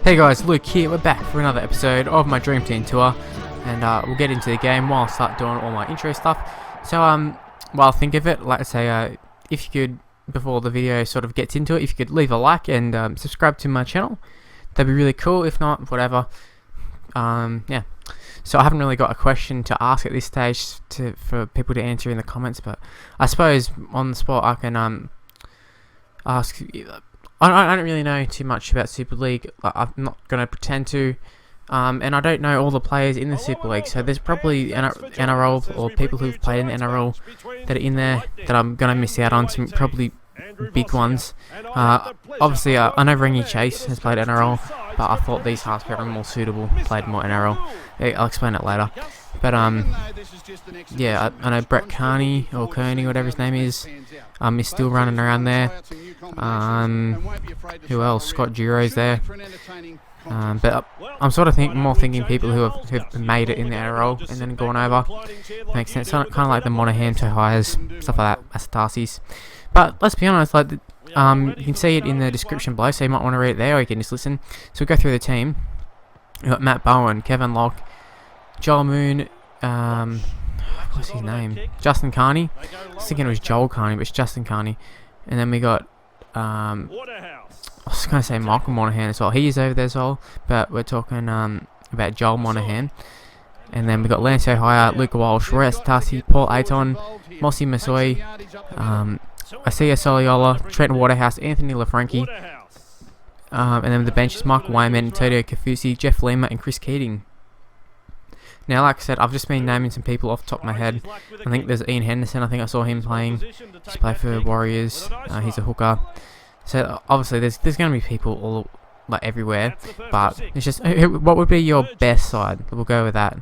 Hey guys, Luke here. We're back for another episode of my Dream Team Tour, and we'll get into the game while I start doing all my intro stuff. So while I think of it, like I say, if you could, before the video sort of gets into it, if you could leave a like and subscribe to my channel, that'd be really cool. If not, whatever. Yeah. So I haven't really got a question to ask at this stage for people to answer in the comments, but I suppose on the spot I can ask. I don't really know too much about Super League. I'm not going to pretend to, and I don't know all the players in the Super League, so there's probably NRL or people who've played in the NRL that are in there that I'm going to miss out on, some probably big ones. Obviously, I know Ringy Chase has played NRL, but I thought these halves were more suitable, played more NRL. I'll explain it later. But yeah, I know Brett Carney, or Carney, whatever his name is still running around there. Who else? Scott Giro's there. But I'm sort of thinking people who have made it in the NRL and then gone over. Makes sense. Kind of like the Monaghan, Hohaias, stuff like that, Asotasis. But let's be honest, like you can see it in the description below, so you might want to read it there, or you can just listen. So we'll go through the team. We've got Matt Bowen, Kevin Locke, Joel Moon, what's his name? Justin Carney. I was thinking it was Joel Carney, but it's Justin Carney. And then we got I was going to say Michael Monaghan as well. He is over there as well, but we're talking about Joel Monaghan. And then we got Lance Hohaia, Luke Walsh, Asotasi, Paul Aiton, Mose Masoe, Iosia Soliola, Trent Waterhouse, Anthony Laffranchi. And then the bench is Michael Weyman, Kaufusi, Jeff Lima, and Kris Keating. Now, like I said, I've just been naming some people off the top of my head. I think there's Ian Henderson. I think I saw him playing. He's played for Warriors. He's a hooker. So obviously, there's going to be people all everywhere. But it's just, what would be your best side? We'll go with that.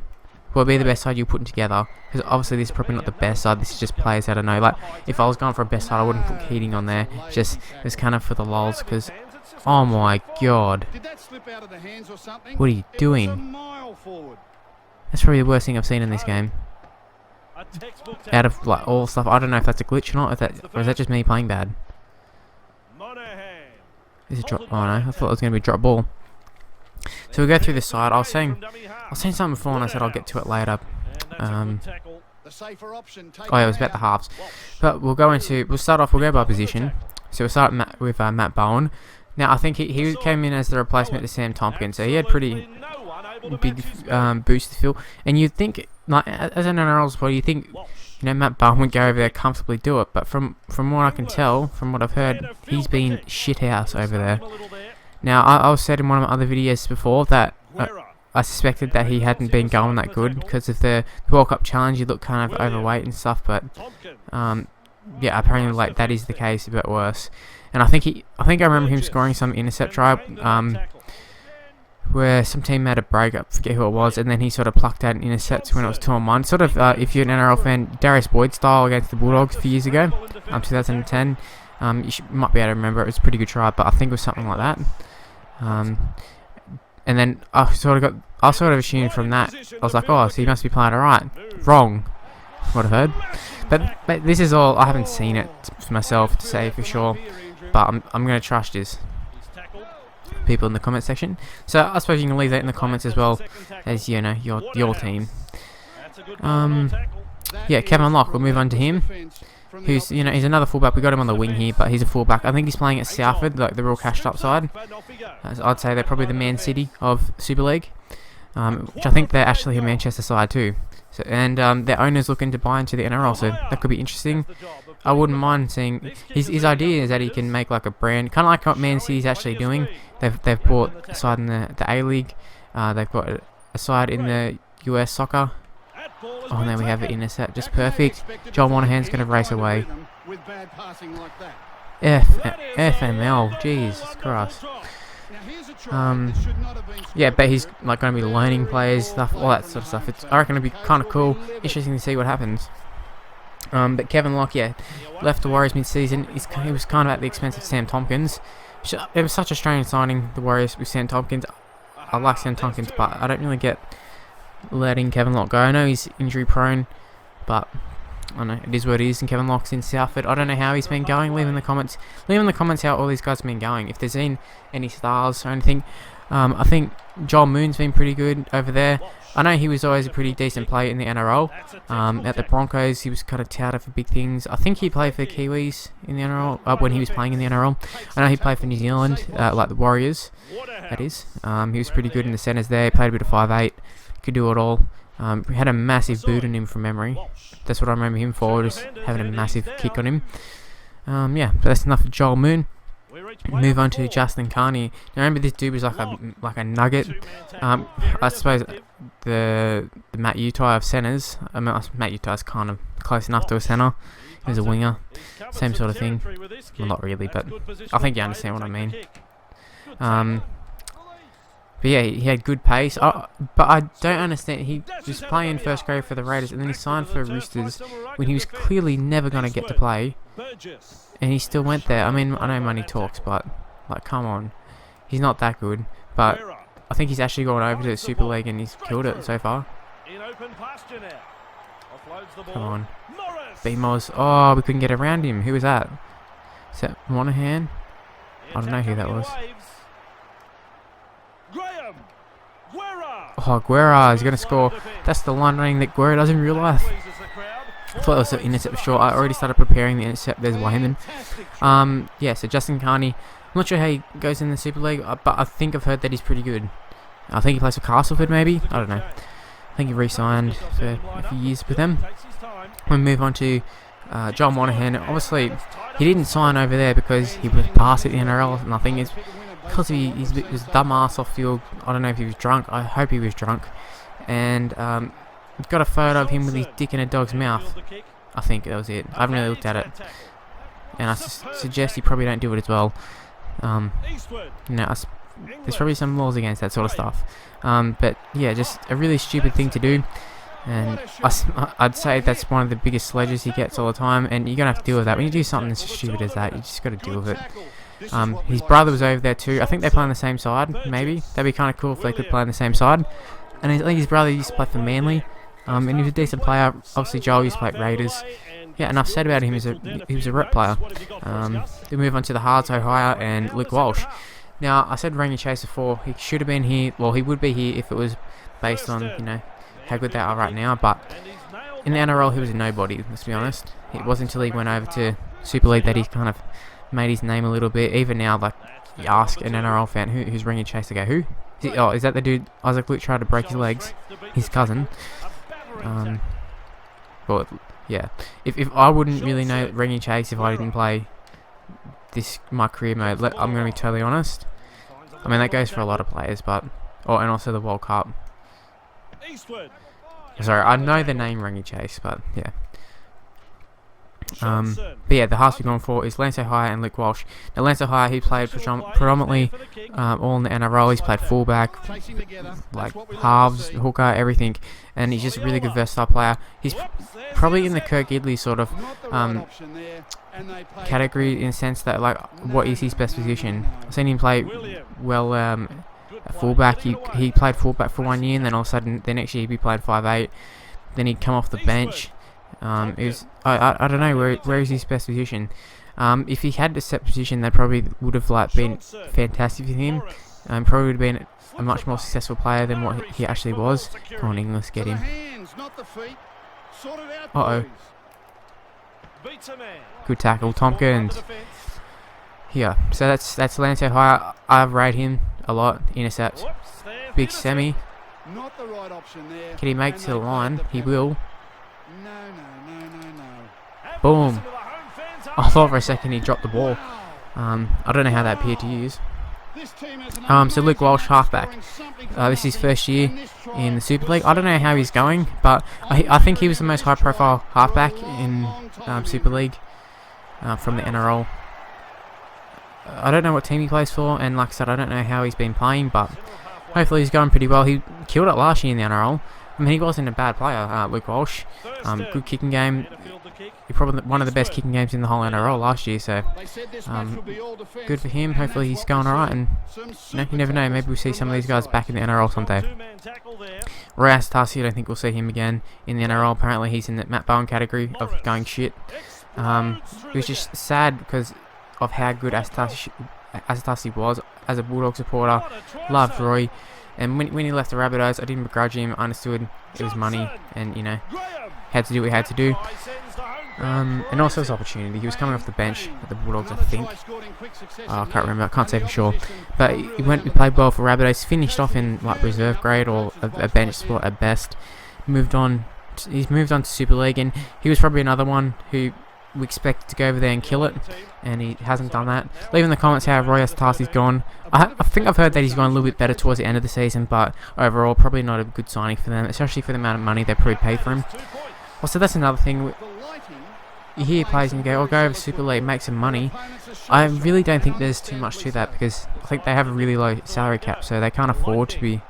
What would be the best side you're putting together? Because obviously, this is probably not the best side. This is just players I don't know. Like if I was going for a best side, I wouldn't put Keating on there. It's kind of for the lulz. Because oh my god, what are you doing? That's probably the worst thing I've seen in this game. Out of all stuff, I don't know if that's a glitch or not, or is that just me playing bad? Is it drop? Oh no, I thought it was going to be a drop ball. So we go through this side. I was saying something before, and I said I'll get to it later. Oh yeah, it was about the halves. But we'll start off. We'll go by position. So we'll start with Matt Bowen. Now I think he came in as the replacement to Sam Tompkins, so he had pretty big boost to fill, and you'd think, like as an NRL supporter, you think Matt Bowen would go over there comfortably do it, but from what I can tell, from what I've heard, he's been shithouse over there. Now I said in one of my other videos before that I suspected that he hadn't been going that good because of the World Cup challenge. He looked kind of overweight and stuff, but yeah, apparently that is the case, a bit worse. And I think I remember him scoring some intercept try where some team made a break, I forget who it was, and then he sort of plucked out an intercept when it was 2-on-1. Sort of, if you're an NRL fan, Darius Boyd style against the Bulldogs a few years ago, 2010. You might be able to remember, it was a pretty good try, but I think it was something like that. And then I sort of assumed from that, I was like, oh, so he must be playing alright. Wrong. What I've heard. But this is all, I haven't seen it for myself to say for sure, but I'm going to trust this. People in the comment section, so I suppose you can leave that in the comments as well as your team. Yeah, Kevin Locke, we'll move on to him, who's he's another fullback. We got him on the wing here, but he's a fullback. I think he's playing at Southwood, like the real cashed up side. I'd say they're probably the Man City of Super League, which I think they're actually a Manchester side too. So, and their owner's looking to buy into the NRL, so that could be interesting. I wouldn't mind seeing his idea is that he can make like a brand, kind of like what Man City's actually doing. They've bought a side in the A-League. They've got a side in the US soccer. Oh, and then we have it intercept, just perfect. Joel Monaghan's going to race away. FML, Jesus Christ. Yeah, but he's like going to be learning plays, stuff, all that sort of stuff. I reckon it'll be kind of cool, interesting to see what happens. But Kevin Locke, yeah, left the Warriors mid-season. He was kind of at the expense of Sam Tompkins. It was such a strange signing, the Warriors with Sam Tompkins. I like Sam Tompkins, but I don't really get letting Kevin Locke go. I know he's injury prone, but I don't know, it is what it is. And Kevin Locke's in Southwood. I don't know how he's been going. Leave in the comments how all these guys have been going. If there's been any stars or anything. I think Joel Moon's been pretty good over there. I know he was always a pretty decent player in the NRL. At the Broncos, he was kind of touted for big things. I think he played for the Kiwis in the NRL when he was playing in the NRL. I know he played for New Zealand, like the Warriors, that is. He was pretty good in the centres there. He played a bit of 5'8", could do it all. He had a massive boot on him from memory. That's what I remember him for, just having a massive kick on him. Yeah, but that's enough for Joel Moon. Move on to Justin Carney. Now remember, this dude was like a nugget. I suppose the Matt Utai of centres. I mean, Matt Utai's kind of close enough to a centre. He was a winger, same sort of thing. Well, not really, but I think you understand what I mean. But yeah, he had good pace. But I don't understand. He was playing first grade for the Raiders, and then he signed for Roosters when he was clearly never going to get to play. And he still went there. I mean, I know money talks, but like, come on, he's not that good. But I think he's actually gone over to the Super League and he's killed it so far. Come on, B Mose. Oh, we couldn't get around him. Who was that? Is that Monaghan? I don't know who that was. Oh, Guerra is going to score. That's the line running that Guerra does in real life. I thought it was an intercept for sure. I already started preparing the intercept. There's Weyman. Yeah, so Justin Carney. I'm not sure how he goes in the Super League, but I think I've heard that he's pretty good. I think he plays for Castleford maybe. I don't know. I think he re-signed for a few years with them. We'll move on to John Monaghan. Obviously, he didn't sign over there because he was past at the NRL. And I think it's because he was dumb ass off field. I don't know if he was drunk. I hope he was drunk. And got a photo of him with his dick in a dog's mouth. I think that was it. I haven't really looked at it. And I suggest you probably don't do it as well. There's probably some laws against that sort of stuff. But yeah, just a really stupid thing to do. And I'd say that's one of the biggest sledges he gets all the time. And you're going to have to deal with that. When you do something as stupid as that, you just got to deal with it. His brother was over there too. I think they play on the same side, maybe. That'd be kind of cool if they could play on the same side. And I think his brother used to play for Manly. And he was a decent player. Obviously, Joel used to play at Raiders. Yeah, enough said about him. He was a rep player. We move on to the Hearts, Hohaia, and Luke Walsh. Now, I said Rangy Chase before. He should have been here. Well, he would be here if it was based on, how good they are right now. But in the NRL, he was a nobody, let's be honest. It wasn't until he went over to Super League that he kind of made his name a little bit. Even now, like, you ask an NRL fan, who's Rangy Chase, to go, who? Is that the dude Isaac Luke tried to break his legs? His cousin. But yeah, if I wouldn't really know Rangy Chase if I didn't play my career mode. I'm going to be totally honest. I mean, that goes for a lot of players, and also the World Cup. Sorry, I know the name Rangy Chase, but yeah. But yeah, the halves we're going for is Lance Hohaia and Luke Walsh. Now, Lance Hohaia, he played predominantly all in the NRL. He's played fullback, like halves, hooker, everything, and he's just a really good versatile player. He's probably in the Kurt Gidley sort of category in the sense that, like, what is his best position? I've seen him play well at fullback. He played fullback for 1 year, and then all of a sudden, the next year he played 5'8". Then he'd come off the bench. I don't know where is his best position. If he had a set position, that probably would have been fantastic for him. Probably would have been a much more successful player than what he actually was. Come on, English, get him. Good tackle, Tompkins. Yeah, so that's Lance Hohaia. I rate him a lot. Intercept, big semi. Can he make it to the line? He will. Boom. I thought for a second he dropped the ball. I don't know how that appeared to use. So Luke Walsh, halfback. This is his first year in the Super League. I don't know how he's going, but I think he was the most high-profile halfback in Super League from the NRL. I don't know what team he plays for, and like I said, I don't know how he's been playing, but hopefully he's going pretty well. He killed it last year in the NRL. I mean, he wasn't a bad player, Luke Walsh. Good kicking game. Probably one of the best kicking games in the whole NRL last year, so good for him. Hopefully he's going alright, and you never know, maybe we'll see some of these guys back in the NRL someday. Asotasi, I don't think we'll see him again in the NRL. Apparently he's in the Matt Bowen category of going shit. It was just sad because of how good Asotasi Asotasi was as a Bulldog supporter. Loved Roy, and when he left the Rabbitohs, I didn't begrudge him. I understood it was money, and you know, had to do what he had to do. And also his opportunity. He was coming off the bench at the Bulldogs, I think. I can't remember. I can't say for sure. But he played well for Rabbitohs. Finished off in like reserve grade or a bench spot at best. He's moved on to Super League, and he was probably another one who we expected to go over there and kill it, and he hasn't done that. Leave in the comments how Roy Asotasi's gone. I think I've heard that he's gone a little bit better towards the end of the season, but overall probably not a good signing for them, especially for the amount of money they probably paid for him. Also, that's another thing. You hear players and you go, "Oh, go over Super League, make some money." I really don't think there's too much to that, because I think they have a really low salary cap, so they can't afford to be,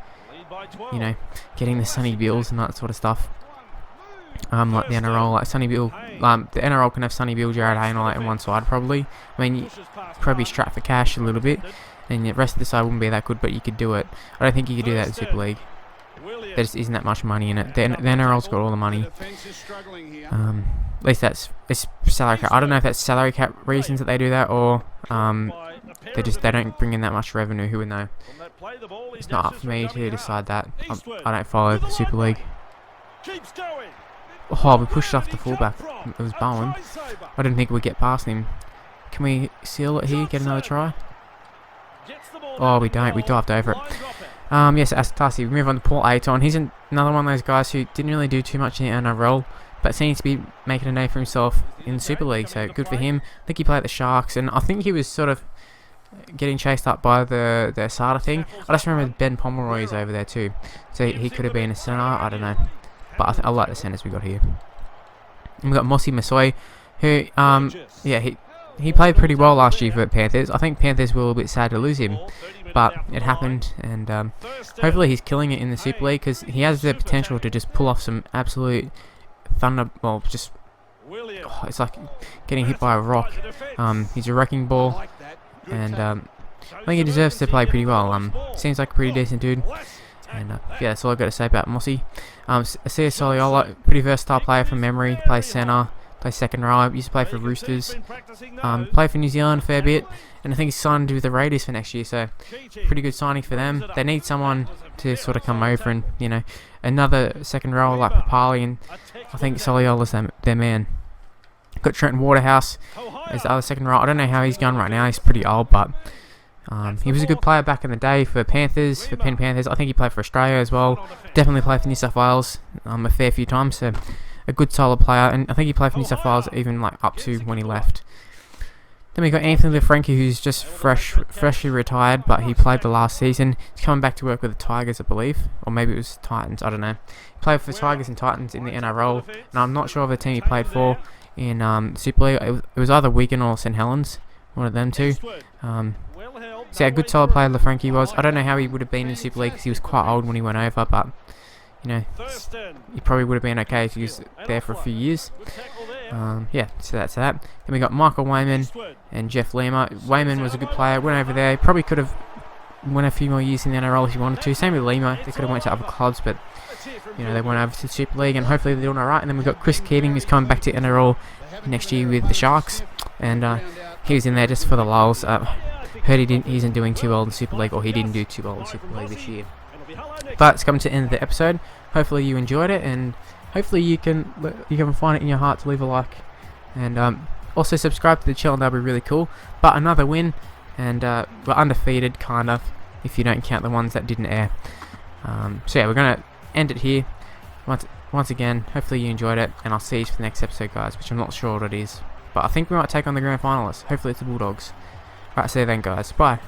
you know, getting the Sonny Bills and that sort of stuff. Like the NRL, like Sonny Bill, the NRL can have Sonny Bill, Jared Hayne, like on one side probably. I mean, you probably strapped for cash a little bit, and the rest of the side wouldn't be that good, but you could do it. I don't think you could do that in Super League. There just isn't that much money in it. The NRL's got all the money. At least it's salary cap. I don't know if that's salary cap reasons that they do that, or they don't bring in that much revenue. Who would know? It's not up for me to decide that. I don't follow the Super League. Oh, we pushed off the fullback. It was Bowen. I didn't think we'd get past him. Can we seal it here? Get another try? Oh, we don't. We dived over it. Yes, Asotasi. We move on to Paul Aiton. He's another one of those guys who didn't really do too much in the NRL, but seems to be making a name for himself in the Super League. So good for him. I think he played at the Sharks, and I think he was sort of getting chased up by the Asada thing. I just remember Ben Pomeroy is over there too, so he could have been a centre. I don't know. But I like the centres we got here. And we got Mose Masoe, who, he played pretty well last year for Panthers. I think Panthers were a little bit sad to lose him, but it happened, and hopefully he's killing it in the Super League, because he has the potential to just pull off some absolute thunder. Well, just it's like getting hit by a rock. He's a wrecking ball, and I think he deserves to play pretty well. Seems like a pretty decent dude. And yeah, that's all I've got to say about Mossy. Iosia Soliola, pretty versatile player from memory. Plays centre, plays second row. Used to play for Roosters. Played for New Zealand a fair bit. And I think he's signed with the Raiders for next year. So pretty good signing for them. They need someone to sort of come over and, you know, another second row like Papali. And I think Soliola's their man. Got Trent Waterhouse as the other second row. I don't know how he's going right now. He's pretty old, but he was a good player back in the day for Panthers, for Penn Panthers. I think he played for Australia as well. Definitely played for New South Wales a fair few times. So a good solid player, and I think he played for New South Wales even like up to when he left. Then we got Anthony Laffranchi, who's just freshly retired, but he played the last season. He's coming back to work with the Tigers, I believe, or maybe it was Titans. I don't know. He played for Tigers and Titans in the NRL, and I'm not sure of the team he played for in Super League. It was either Wigan or St Helens, one of them two. So yeah, good solid player Laffranchi was. I don't know how he would have been in Super League because he was quite old when he went over, but you know, he probably would have been okay if he was there for a few years. Yeah, so that's that. Then we got Michael Weyman and Jeff Lima. Weyman was a good player, went over there, probably could have went a few more years in the NRL if he wanted to. Same with Lima, they could have went to other clubs, but you know, they went over to the Super League, and hopefully they're doing alright. And then we got Kris Keating, who's coming back to NRL next year with the Sharks, and he was in there just for the lulz. Heard he isn't doing too well in the Super League, or he didn't do too well in the Super League this year. But it's coming to the end of the episode. Hopefully you enjoyed it, and hopefully you can find it in your heart to leave a like, and also subscribe to the channel. That'd be really cool. But another win, and we're undefeated, kind of, if you don't count the ones that didn't air. So yeah, we're gonna end it here. Once again, hopefully you enjoyed it, and I'll see you for the next episode, guys, which I'm not sure what it is, but I think we might take on the grand finalists. Hopefully it's the Bulldogs. Right, see you then, guys. Bye.